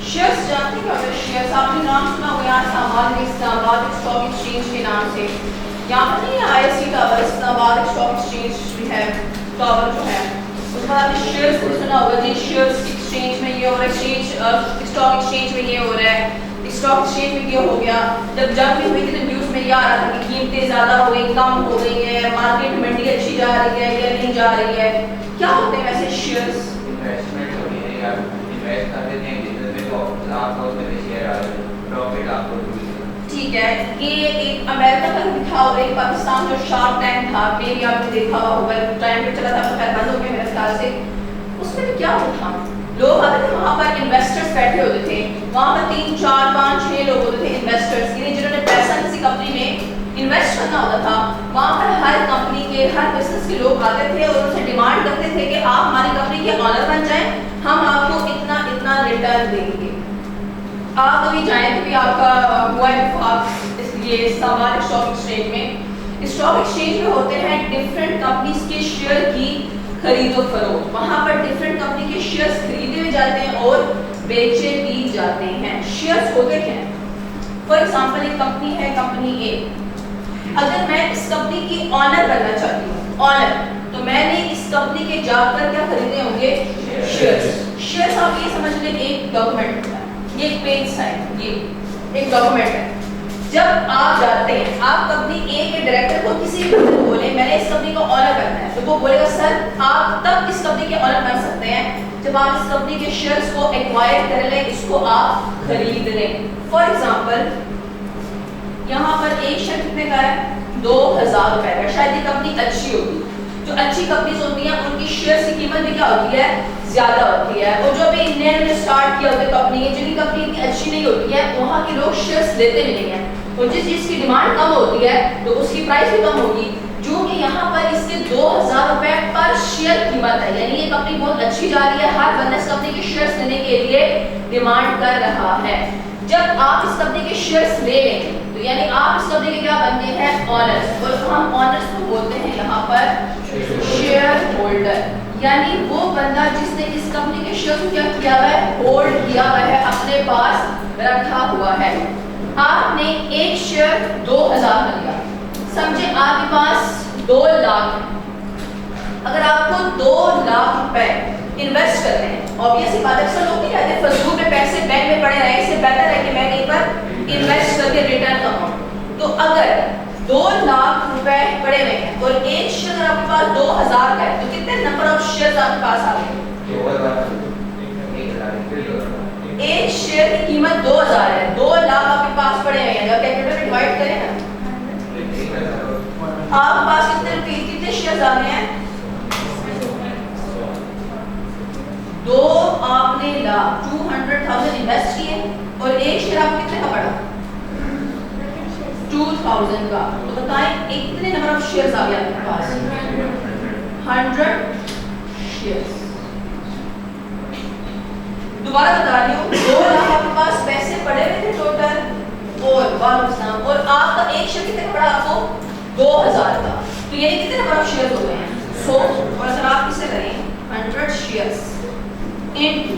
Shares जानते क्या होता है? शेयर्स आपने नाम सुना होगा यहाँ इस्लामाबाद स्टॉक एक्सचेंज के नाम से। यहाँ पर नहीं ISC tower, Islamabad stock exchange भी है टावर जो है, उसके बाद आपने शेयर्स को सुना होगा जी, शेयर्स एक्सचेंज में ये हो रहा है, एक्सचेंज स्टॉक एक्सचेंज में ये हो रहा है, स्टॉक एक्सचेंज में ये हो गया। जब जंग भी हुई थी तो न्यूज़ में ये आ रहा था कि कीमतें ज़्यादा हो गई, कम हो गई है, मार्केट मंडी अच्छी जा रही है या नहीं जा रही है। क्या होते हैं वैसे शेयर्स? इन्वेस्टमेंट होती है, आप इन्वेस्ट कर देते हैं बिजनेस में तो आपको उसमें शेयर आ रहा है, प्रॉफिट आपको ठीक है। ये एक अमेरिका का दिखा और एक पाकिस्तान जो शार्क टैंक था, मेरी आपने देखा होगा, टाइम पे चला था तो खैर बंद हो गया मेरे ख्याल से। उसमें क्या होता, लोग आते थे वहाँ पर, इन्वेस्टर्स बैठे होते थे वहाँ पर, 3 4 5 6 लोग होते थे इन्वेस्टर्स, यानी जिन्होंने पैसा किसी कंपनी में इन्वेस्ट करना होता था। वहाँ पर हर कंपनी के, हर बिजनेस के लोग आते थे और उनसे डिमांड करते थे कि आप हमारी कंपनी के ऑनर बन जाएं, हम आपको इतना इतना रिटर्न देंगे। आप कभी जाएं कभी आपका हुआ है इसलिए इस्लामाबाद स्टॉक एक्सचेंज में, स्टॉक एक्सचेंज में होते हैं डिफरेंट कंपनीज के शेयर की खरीदो फरोख्त। वहाँ पर डिफरेंट कंपनी के शेयर्स खरीदे भी जाते हैं और बेचे भी जाते हैं। शेयर्स होते क्या हैं? फॉर एग्जांपल एक कंपनी है, कंपनी ए, अगर मैं इस कंपनी की ऑनर बनना चाहती हूँ, ऑनर, तो मैंने इस कंपनी के जाकर क्या खरीदे होंगे? शेयर्स। शेयर्स आप ये समझ लें एक डॉक्यूमेंट होता है, ये एक पेज साइन, ये एक डॉक्यूमेंट है। जब आप जाते हैं, आप कंपनी ए के डायरेक्टर को किसी भी को बोले मैंने इस कंपनी का ऑनर बनना है, तो वो बोलेगा सर आप तब इस कंपनी के ऑनर बन सकते हैं जब आप इस कंपनी के शेयर्स को एक्वायर कर लें, इसको आप खरीद लें। फॉर एग्जांपल यहाँ पर एक शेयर कितने का है? 2000 रुपए का। शायद ये कंपनी अच्छी होगी, जो अच्छी कंपनीज होती हैं उनकी शेयर की कीमत भी क्या होती है? ज्यादा होती है। और जो अभी नए स्टार्ट किया होता है कंपनी, जिनकी कंपनी इतनी अच्छी नहीं होती है, वहाँ के लोग शेयर्स लेते भी नहीं है, और जिस चीज की डिमांड कम होती है तो उसकी प्राइस भी कम होगी। जो कि यहाँ पर इसके 2000 रुपए पर शेयर कीमत है, यानी ये कंपनी बहुत अच्छी जा रही है, हर बंदा इस कंपनी के शेयर्स लेने के लिए डिमांड कर रहा है। जब आप इस कंपनी के शेयर्स ले लेंगे तो यानी आप इस कंपनी के क्या बनते हैं? ऑनर्स। और हम ऑनर्स को बोलते हैं यहाँ पर शेयर होल्डर, यानी वो बंदा जिसने इस कंपनी के शेयर्स को क्या किया हुआ है? होल्ड किया हुआ है, अपने पास रखा हुआ है। आपने एक शेयर 2000 का लिया, समझे आपके पास 2 लाख, अगर आपको 2 लाख रुपए इन्वेस्ट करने हैं, ऑब्वियसली बात है, अक्सर लोग नहीं कहते फजूल में पैसे बैंक में पड़े रहे, इससे बेहतर है कि मैं कहीं पर इन्वेस्ट करके रिटर्न कमाऊं। तो अगर 2 लाख रुपए पड़े हुए हैं और एक शेयर आपके पास 2000 का है, तो कितने नंबर ऑफ शेयर आपके पास आ गए? एक शेयर की कीमत 2000 है, 2 लाख आपके पास पड़े हुए हैं, जब कैलकुलेटर में डिवाइड करें ना, आपके पास कितने शेयर आ गए हैं? 2 आपने लाख 200,000 इन्वेस्ट किए और एक शेयर आपको कितने का पड़ा? 2000 का। तो बताएं कितने नंबर ऑफ शेयर्स आ गए आपके पास? 100 शेयर्स। दोबारा बता रही हूँ, 2 लाख आपके पास पैसे पड़े हुए थे टोटल, और आपका एक शेयर कितने का पड़ा आपको? 2000 का। तो ये कितने नंबर ऑफ शेयर्स हो गए हैं? 100। और अगर आप इसे करें 100 शेयर्स into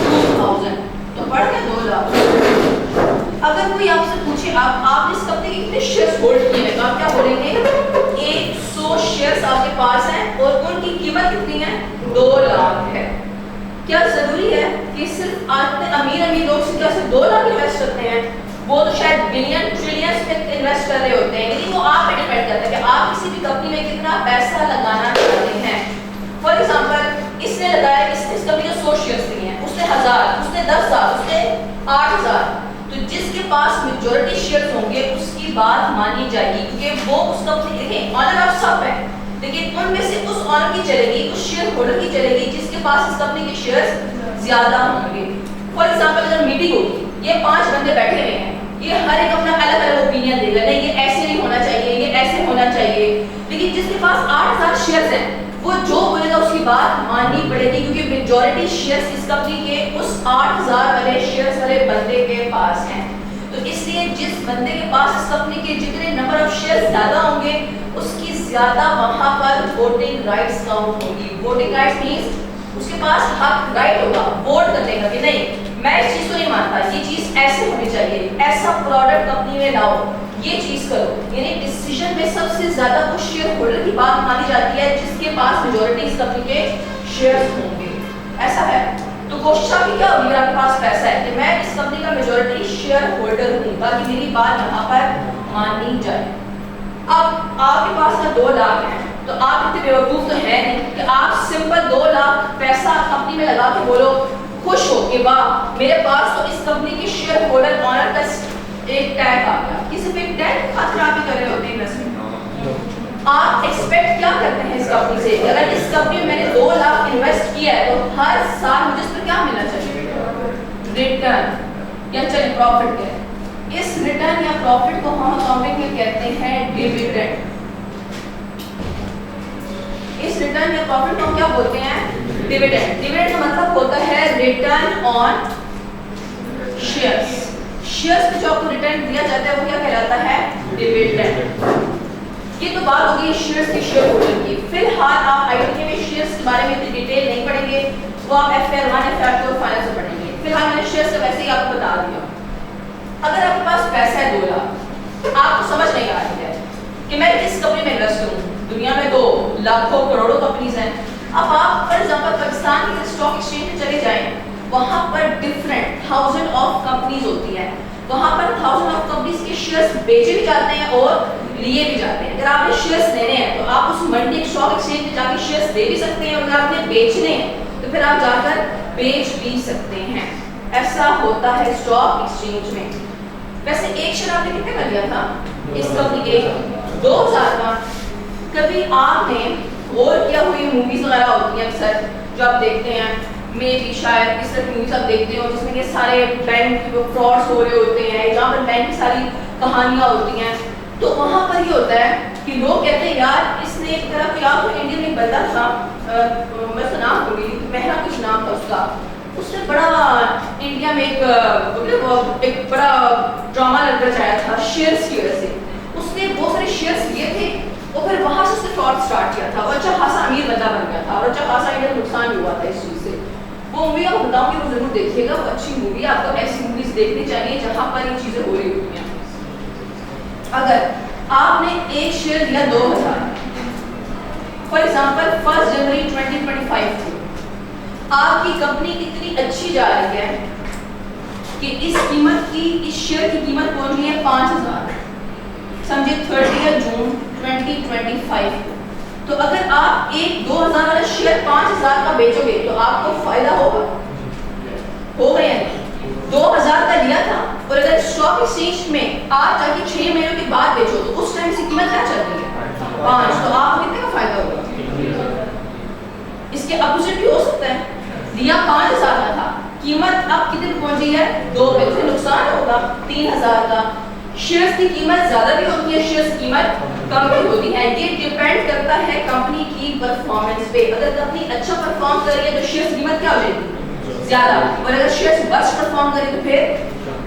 2000 तो बढ़ गया 2 लाख। अगर कोई आपसे पूछे आपने इस कंपनी के कितने शेयर्स होल्ड किए हैं, तो आप क्या बोलेंगे? 100 शेयर्स आपके पास हैं और उनकी कीमत कितनी है? 2 लाख है। क्या जरूरी है कि सिर्फ अमीर लोग सिर्फ 2 लाख इन्वेस्ट करते हैं? वो तो शायद बिलियन ट्रिलियंस में इन्वेस्ट कर रहे होते हैं, लेकिन वो आप पे डिपेंड करता है कि आप किसी भी कंपनी में कितना पैसा लगाना चाहते हैं। फॉर एग्जांपल इसने लगाया, इस कंपनी के 100 शेयर्स लिए हैं, उसने 1000, उसने 10,000, उसने 8000, तो जिसके पास मेजॉरिटी शेयर्स होंगे उसकी बात मानी जाएगी, क्योंकि वो उस कंपनी, देखिए ऑनर ऑफ सब है, लेकिन उनमें से उस ऑनर की चलेगी, उस शेयर होल्डर की चलेगी जिसके पास इस कंपनी के शेयर्स ज्यादा होंगे। फॉर एग्जांपल अगर मीटिंग होगी, ये 5 बंदे बैठे हुए हैं, ये हर एक अपना अलग अलग ओपिनियन देगा, नहीं ये ऐसे नहीं होना चाहिए, ये ऐसे होना चाहिए, लेकिन जिसके पास 8000 शेयर्स हैं वो जो बोलेगा उसकी बात माननी पड़ेगी, क्योंकि मेजॉरिटी शेयर्स इस कंपनी के उस 8000 वाले शेयर्स वाले बंदे के पास हैं। तो इसलिए जिस बंदे के पास इस कंपनी के जितने नंबर ऑफ शेयर्स ज्यादा होंगे उसकी ज्यादा वहां पर वोटिंग राइट्स काउंट होगी। वोटिंग राइट्स मींस उसके पास हक राइट होगा वोट करने का कि नहीं मैं इस चीज को नहीं था ये चीज ऐसे होनी चाहिए, ऐसा प्रोडक्ट कंपनी में लाओ, ये चीज करो। यानी डिसीजन में सबसे ज्यादा उस शेयर होल्डर की बात मानी जाती है जिसके पास मेजॉरिटी इस कंपनी के शेयर्स होंगे। ऐसा है तो कोशिश आपकी क्या होगी, अगर आपके पास पैसा है कि मैं इस कंपनी का मेजॉरिटी शेयर होल्डर हूँ ताकि मेरी बात यहाँ पर मानी जाए। अब आपके पास ना 2 लाख है तो आप इतने बेवकूफ तो है नहीं कि आप सिंपल 2 लाख पैसा कंपनी में लगा के बोलो खुश हो कि वाह मेरे पास तो इस कंपनी के शेयर होल्डर ऑनर का एक टैग आ गया। किसी पे टैग खातिर आप ही कर रहे होते हैं इन्वेस्टमेंट। आप एक्सपेक्ट क्या करते हैं इस कंपनी से, अगर इस कंपनी में मैंने 2 लाख इन्वेस्ट किया है तो हर साल मुझे इस पर क्या मिलना चाहिए, रिटर्न या चलिए प्रॉफिट है। इस रिटर्न या प्रॉफिट को हम अकाउंटिंग में कहते हैं डिविडेंड। इस रिटर्न या प्रॉफिट को हम क्या बोलते हैं, डिविडेंड। डिविडेंड का मतलब होता है रिटर्न ऑन शेयर्स। शेयर्स पे जो आपको रिटर्न दिया जाता है वो क्या कहलाता है, डिविडेंड। ये तो बात होगी शेयर्स के शेयर होल्डर की। फिलहाल आप आईटी में शेयर्स के बारे में इतनी डिटेल नहीं पढ़ेंगे, वो आप FR 1 FR 2 फाइनेंस में पढ़ेंगे। फिलहाल मैंने शेयर्स का वैसे ही आपको बता दिया। अगर आपके पास पैसा है 2 लाख, आपको समझ नहीं आ रही है कि मैं किस कंपनी में इन्वेस्ट करूं। दुनिया में तो लाखों करोड़ों कंपनीज हैं। अब आप फॉर एग्जांपल पाकिस्तान के स्टॉक एक्सचेंज में चले जाएं, वहां पर डिफरेंट 1000 ऑफ कंपनीज होती हैं। वहां पर 1000 ऑफ कंपनीज के शेयर्स बेचे भी जाते हैं और लिए भी जाते हैं। अगर आपने शेयर्स लेने हैं तो आप उस मंडी स्टॉक एक्सचेंज में जाकर शेयर्स ले भी सकते हैं, अगर आपने बेचने हैं तो फिर आप जाकर बेच भी सकते हैं। ऐसा होता है स्टॉक एक्सचेंज में। वैसे एक शेयर आपने कितने का लिया था इस कंपनी के, 2000 का। कभी आपने गौर किया हुई मूवीज वगैरह होती हैं अक्सर जो आप देखते हैं, मे भी शायद इस तरह की मूवीज आप देखते हो जिसमें ये सारे बैंक के फ्रॉड्स हो रहे होते हैं, जहाँ पर बैंक की सारी कहानियाँ होती हैं, तो वहाँ पर ये होता है कि लोग कहते हैं यार इसने एक तरह को, यार तो इंडियन में बंदा था, मैं उसका नाम भूल गई, महरा कुछ नाम था उसका, उसने बड़ा इंडिया में एक बड़ा ड्रामा लग जाया था शेयर्स की वजह से। उसने बहुत सारे शेयर्स लिए थे और फिर वहां से उसने फ्रॉड स्टार्ट किया था और अच्छा खासा अमीर बंदा बन गया था और अच्छा खासा इंडिया को नुकसान हुआ था इस चीज से। वो मूवी आपको बताऊंगी, वो जरूर देखिएगा, वो अच्छी मूवी है। आपको ऐसी मूवीज देखनी चाहिए जहां पर ये चीजें हो रही होती हैं। अगर आपने एक शेयर लिया 2000, फॉर एग्जांपल 1 जनवरी 2025 को आपकी कंपनी इतनी अच्छी जा रही है कि इस शेयर की कीमत पहुंच गई है 5000, समझे 30 जून 2025 को। तो अगर आप एक 2000 वाला शेयर 5000 का बेचोगे तो आपको फायदा होगा, हो गया है। 2000 का लिया था और अगर स्टॉक एक्सचेंज में आप जाके 6 महीनों के बाद बेचो तो उस टाइम से कीमत क्या चल रही है, 5, तो आपको कितने का फायदा होगा। इसके अपोजिट भी हो सकता है, लिया 5000 का था, कीमत अब कितने पहुंची है 2 पे, तो नुकसान होगा 3000 का। शेयर्स की कीमत ज्यादा भी होती है, शेयर्स की कीमत कम भी होती है। ये डिपेंड करता है कंपनी की परफॉर्मेंस पे। अगर कंपनी अच्छा परफॉर्म कर रही है तो शेयर्स की कीमत क्या हो जाएगी, ज्यादा, और अगर शेयर्स वर्स्ट परफॉर्म करे तो फिर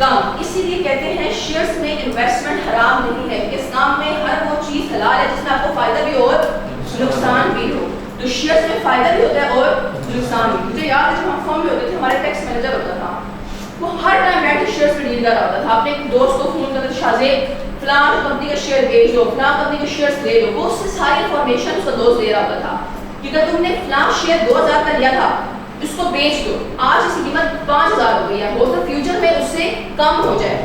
कम। इसीलिए कहते हैं शेयर्स में इन्वेस्टमेंट हराम नहीं है, इस्लाम में हर वो चीज हलाल है जिसमें आपको फायदा भी हो और नुकसान भी हो। तो शेयर्स में फायदा भी होता है और नुकसान भी। मुझे याद है जब हम फर्म में होते थे, हमारे टैक्स मैनेजर होता था, वो हर टाइम बैठ के शेयर्स पे डील कर रहा होता था। अपने एक दोस्त को फोन करके शाहजेब फलां कंपनी का शेयर बेच दो, फलां कंपनी के शेयर्स ले लो, वो उससे सारी इंफॉर्मेशन उसका दोस्त दे रहा होता था कि अगर तुमने फलां शेयर 2000 का लिया था इसको बेच दो, आज इसकी कीमत 5000 हो गई है, हो सकता है फ्यूचर में उससे कम हो जाए।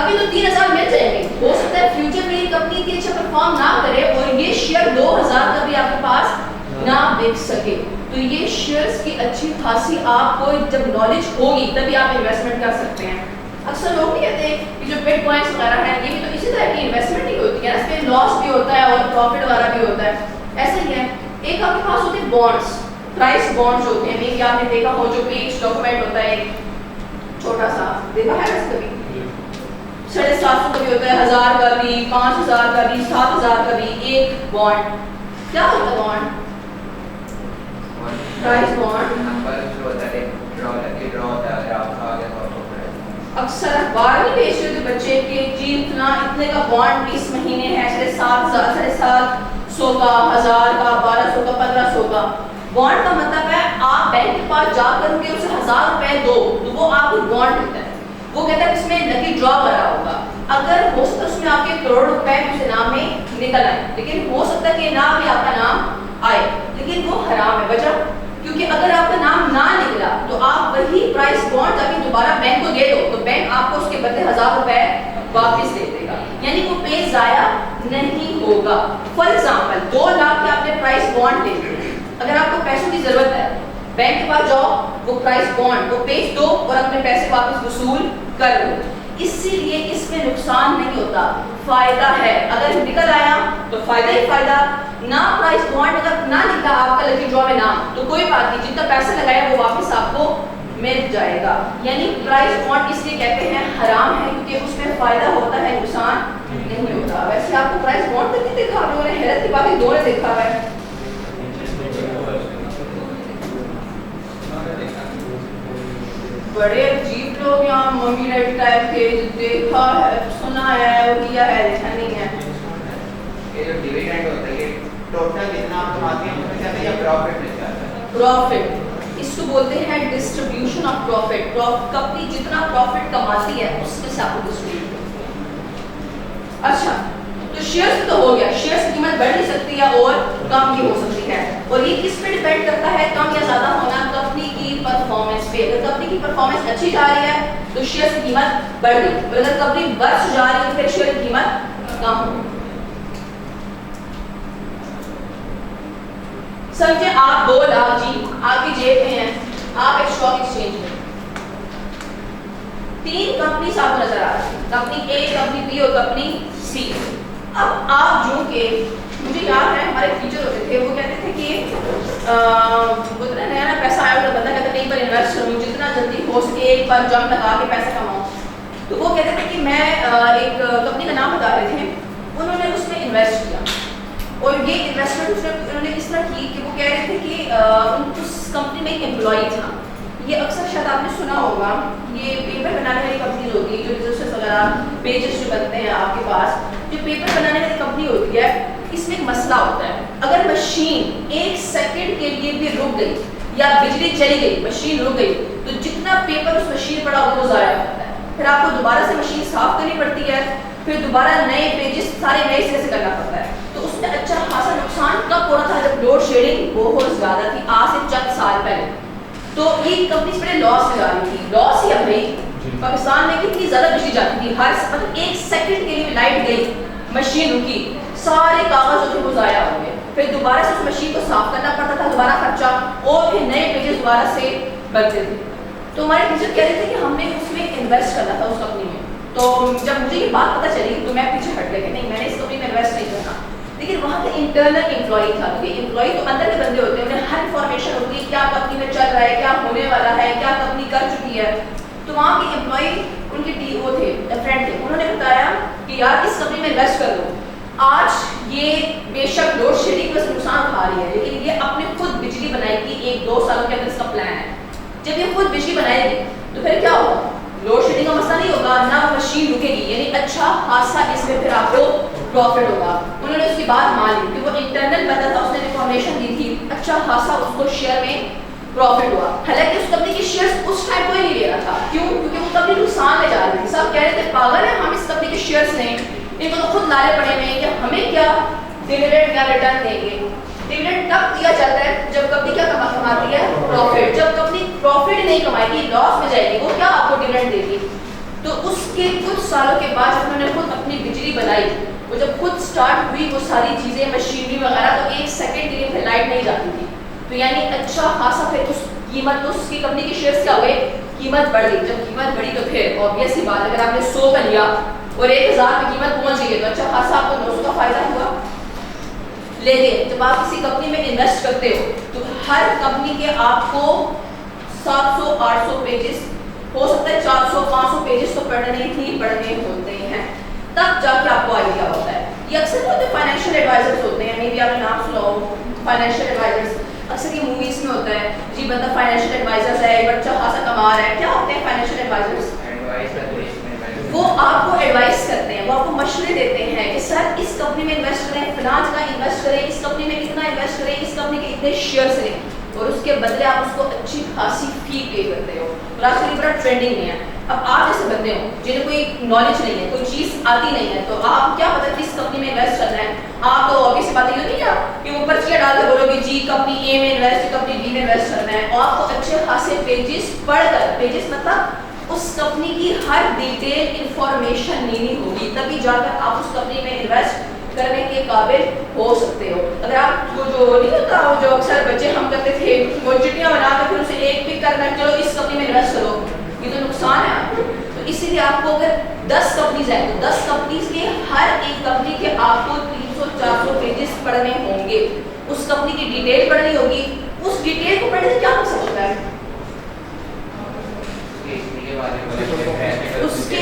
अभी तो 3000 मिल जाएंगे, हो सकता है फ्यूचर में ये कंपनी इतनी अच्छा परफॉर्म ना करे और ये शेयर 2000 का भी आपके पास ना बिक सके। तो ये शेयर्स की अच्छी खासी आपको जब नॉलेज होगी तभी आप इन्वेस्टमेंट कर सकते हैं। अक्सर लोग नहीं कहते कि जो बिटकॉइंस वगैरह है ये भी तो इसी तरह की इन्वेस्टमेंट ही होती है, इसमें लॉस भी होता है और प्रॉफिट वगैरह भी होता है। ऐसा ही है, एक आपके पास होते हैं बॉन्ड्स, प्राइस बॉन्ड्स होते हैं, मे आपने देखा हो जो पेज डॉक्यूमेंट होता है छोटा सा, देखा है वैसे कभी 750 का भी होता है, 1000 का भी, 5000 का भी, 7000 का भी एक बॉन्ड। क्या होता है बॉन्ड, प्राइस बॉन्ड अक्सर अखबार में बेच रहे थे बच्चे के जी इतना इतने का बॉन्ड इस महीने है, 750 का, 1000 का, 1200 का, 1500 का। बॉन्ड का मतलब है आप बैंक के पास जा करके उसे 1000 रुपए दो तो वो आपको बॉन्ड देता है। वो कहता है इसमें लकी ड्रॉ करा होगा, अगर हो सकता है उसमें आपके करोड़ रुपए उस इनाम में निकल आए, लेकिन हो सकता है कि इनाम में आपका नाम आए, लेकिन वो हराम है। वजह क्योंकि अगर आपका नाम ना निकला तो आप वही प्राइस बॉन्ड जाके दोबारा बैंक को दे दो तो बैंक आपको उसके बदले 1000 रुपए वापस दे देगा, यानी वो पे जाया नहीं होगा। फॉर एग्जांपल 2 लाख के आपने प्राइस बॉन्ड ले लिए, अगर आपको पैसों की जरूरत है बैंक के पास जाओ, वो प्राइस बॉन्ड वो बेच दो और अपने पैसे वापस वसूल कर लो। इसीलिए इसमें नुकसान नहीं होता, फायदा है। अगर निकल आया तो फायदा ही फायदा, ना प्राइस बॉन्ड अगर ना निकला आपका लकी ड्रॉ में नाम तो कोई बात नहीं, जितना पैसा लगाया वो वापस आपको मिल जाएगा। यानी प्राइस बॉन्ड इसलिए कहते हैं हराम है क्योंकि उसमें फायदा होता है, नुकसान नहीं होता। वैसे आपको प्राइस बॉन्ड तक नहीं देखा, आप लोगों ने हैरत की बात दो ने देखा है। बड़े अजीब लोग यहाँ मम्मी डैडी टाइप के, देखा है सुना है वो किया है, देखा नहीं है। ये जो डिविडेंड होता है ये टोटल जितना आप कमाते हैं उसमें से या प्रॉफिट में जाता है? प्रॉफिट, इसको बोलते हैं डिस्ट्रीब्यूशन ऑफ प्रॉफिट। कंपनी जितना प्रॉफिट कमाती है उसमें से आपको डिस्ट्रीब्यूट। अच्छा, तो शेयर्स तो हो गया, शेयर्स की कीमत बढ़ नहीं सकती या और कम भी हो सकती है, और ये किस पे डिपेंड करता है कम या ज्यादा होना? कंपनी की परफॉर्मेंस पे। अगर कंपनी की परफॉर्मेंस अच्छी जा रही है तो शेयर की कीमत बढ़ गई, और अगर कंपनी वर्स्ट जा रही है तो फिर शेयर की कीमत कम हो। समझे आप 2 लाख जी आपकी जेब में है, आप एक स्टॉक एक्सचेंज में 3 कंपनी आपको नजर आ रही है, कंपनी ए, कंपनी बी और कंपनी सी। अब आप जो के मुझे याद है हमारे टीचर होते थे, वो कहते थे कि उतना नया पैसा आया तो बंदा कहता कहीं पर इन्वेस्ट करूँ, जितना जल्दी हो सके एक बार जंप लगा के पैसा कमाऊँ। तो वो कहते थे कि मैं एक कंपनी का नाम बता रहे थे, उन्होंने उसमें इन्वेस्ट किया, और ये इन्वेस्टमेंट उन्होंने किस तरह की कि वो कह रहे थे कि उस कंपनी में एक एम्प्लॉई था। ये अक्सर शायद आपने सुना होगा, ये पेपर बनाने वाली कंपनी होती है, जो रजिस्टर्स वगैरह पेजेस जो बनते हैं आपके पास, जो पेपर बनाने वाली कंपनी होती है, इसमें एक मसला होता है, अगर मशीन 1 सेकंड के लिए भी रुक गई या बिजली चली गई, मशीन रुक गई, तो जितना पेपर उस मशीन पड़ा वो ज़ाया होता है, फिर आपको दोबारा से मशीन साफ करनी पड़ती है, फिर दोबारा नए पेजेस सारे नए सिरे से करना पड़ता है। तो उसमें अच्छा खासा नुकसान कब हो रहा था? जब लोड शेडिंग बहुत ज़्यादा थी, आज से चंद साल पहले, तो ये कंपनी बड़े लॉस में जा रही थी। लॉस ही है भाई, पाकिस्तान में कितनी ज़्यादा बिजली जाती थी, हर मतलब 1 सेकंड के लिए लाइट गई, मशीन रुकी, सारे कागज जो थे वो ज़ाया हो गए, फिर दोबारा से उस मशीन को साफ करना पड़ता था, दोबारा खर्चा, और फिर नए पेजेस दोबारा से बनते थे। तो हमारे टीचर कह रहे थे कि हमने उसमें इन्वेस्ट करना था उस कंपनी में। तो जब मुझे ये बात पता चली तो मैं पीछे हट गया कि नहीं, मैंने इस कंपनी में इन्वेस्ट नहीं करना। लेकिन वहाँ का इंटरनल एम्प्लॉई था, क्योंकि एम्प्लॉई तो अंदर के बंदे होते हैं, उन्हें हर इन्फॉर्मेशन होती है क्या कंपनी में चल रहा है, क्या होने वाला है, क्या कंपनी कर चुकी है। तो वहाँ के एम्प्लॉई उनके टीओ थे, फ्रेंड थे, उन्होंने बताया कि यार इस कंपनी में इन्वेस्ट कर दो, आज ये बेशक लोड शेडिंग का नुकसान उठा रही है, लेकिन ये अपने खुद बिजली बनाएगी 1-2 सालों के अंदर, इसका प्लान है। जब ये खुद बिजली बनाएगी तो फिर क्या होगा? लोड शेडिंग का मसला नहीं होगा, ना मशीन रुकेगी, यानी अच्छा खासा इसमें फिर आपको प्रॉफिट होगा। उन्होंने उसकी बात मान ली कि वो इंटरनल बंदा था, उसने इन्फॉर्मेशन दी थी, अच्छा खासा उसको शेयर में प्रॉफिट हुआ। हालांकि उस कंपनी की शेयर्स उस टाइम कोई नहीं ले रहा था, क्यों? क्योंकि वो कंपनी नुकसान में जा रही थी। सब कह रहे थे पागल है, हम इस कंपनी के शेयर्स लें, इनको तो खुद लाले पड़े हुए हैं कि हमें क्या डिविडेंड या रिटर्न देंगे। डिविडेंड तब दिया जाता है जब कंपनी क्या कमाती है? प्रॉफिट। जब कंपनी प्रॉफिट नहीं कमाएगी, लॉस में जाएगी, वो क्या आपको डिविडेंड देगी? तो उसके कुछ सालों के बाद जब उन्होंने खुद अपनी बिजली बनाई, वो जब खुद स्टार्ट हुई वो सारी चीज़ें मशीनरी वगैरह, तो 1 सेकंड के लिए फिर लाइट नहीं जाती थी। तो यानी अच्छा खासा फिर उस कीमत, उसकी कंपनी की शेयर्स क्या हुए? कीमत बढ़ गई। जब कीमत बढ़ी तो फिर ऑब्वियस सी बात, अगर आपने 100 का लिया और 1000 की कीमत पहुंच गई तो अच्छा खासा आपको 900 का फायदा हुआ। लेकिन जब आप किसी कंपनी में इन्वेस्ट करते हो तो हर कंपनी के आपको 700-800 पेजेस, हो सकता है 400-500 पेजेस तो पढ़ने होते हैं, तब जाके आपको आइडिया होता है। ये अक्सर होते हैं फाइनेंशियल एडवाइजर्स होते हैं, मे बी आपने नाम सुना हो फाइनेंशियल एडवाइजर्स, अक्सर ये मूवीज में होता है जी, बंदा फाइनेंशियल एडवाइजर्स है, बच्चा खासा कमा रहा है। क्या होते हैं फाइनेंशियल एडवाइजर्स? वो आपको एडवाइस करते हैं, वो आपको मशवरे देते हैं कि सर इस कंपनी में इन्वेस्ट करें, फिनांस का इन्वेस्ट करें, इस कंपनी में इतना इन्वेस्ट करें, इस कंपनी के इतने शेयर्स लें, और उसके बदले आप उसको अच्छी खासी फी पे करते हो। और आजकल बड़ा ट्रेंडिंग में है। अब आप जैसे बंदे हो जिन्हें कोई नॉलेज नहीं है, कोई चीज़ आती नहीं है, तो आप क्या पता किस कंपनी में इन्वेस्ट करना है। आप तो ऑब्वियस बात ये नहीं है कि ऊपर पर्चियाँ डाल के बोलोगे जी कंपनी ए में इन्वेस्ट, कंपनी बी में इन्वेस्ट करना है, और आपको अच्छे खासे पेजेस पढ़कर, पेजेस मतलब उस कंपनी की हर डिटेल इंफॉर्मेशन लेनी होगी, तभी जाकर आप उस कंपनी में इन्वेस्ट करने के काबिल हो सकते हो। अगर आप वो जो नहीं होता, वो जो अक्सर बच्चे हम करते थे, वो चिट्ठियाँ बनाकर फिर उसे एक पिक करना, चलो इस कंपनी में इन्वेस्ट करो, ये तो नुकसान है आपको। तो इसीलिए आपको अगर 10 कंपनीज हैं तो 10 कंपनीज के हर एक कंपनी के आपको 300-400 पेजेस पढ़ने होंगे, उस कंपनी की डिटेल पढ़नी होगी। उस डिटेल को पढ़ने से क्या मकसद होता है? उसके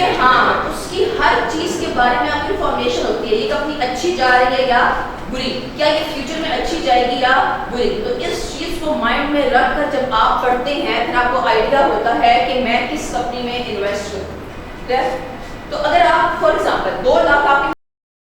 उसकी हर चीज के बारे में आपको इंफॉर्मेशन होती है, ये कंपनी अच्छी जा रही है या बुरी, क्या ये फ्यूचर में अच्छी जाएगी या बुरी। तो इस चीज को माइंड में रख कर जब आप पढ़ते हैं फिर आपको आइडिया होता है कि मैं किस कंपनी में इन्वेस्ट करूं। तो अगर आप फॉर एग्जांपल 2 लाख आपके